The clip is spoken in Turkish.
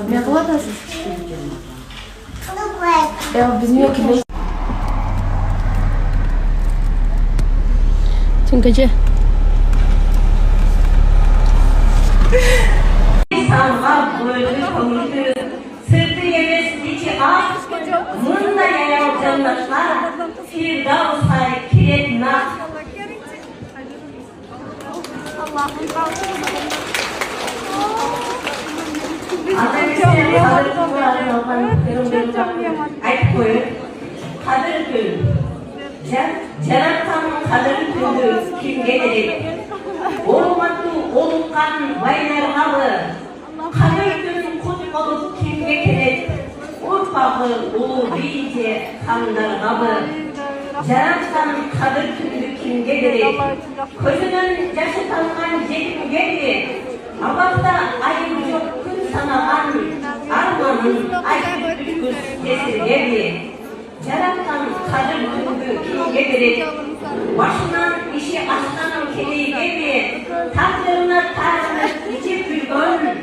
Ne kadar ya bizim yok ki. Gece. İnsanlar böyle konuşuyor. Sırtı yemes içi ağ. Munda yayal cennetler. Firdevs'ay kiret nak. Ayıp koyun. Kadir günü. Cenab-ı kadir günü kim gelecek? Olmadı olkan baylargalı. Kadir günü kut olup kim gelecek? Urpağı ulu iyice kanlargalı. Cenab-ı kadir günü kim gelecek? Közünün yaşı tanınan cekim geldi. Allah'ta ayıp yok gün sanagan. Armanın ayıp üsküs kesir geldi. Cenab-ı kadir günü kim gelecek? Başından işi aslanın keliği gibi, takdirine tarih içip yürgün,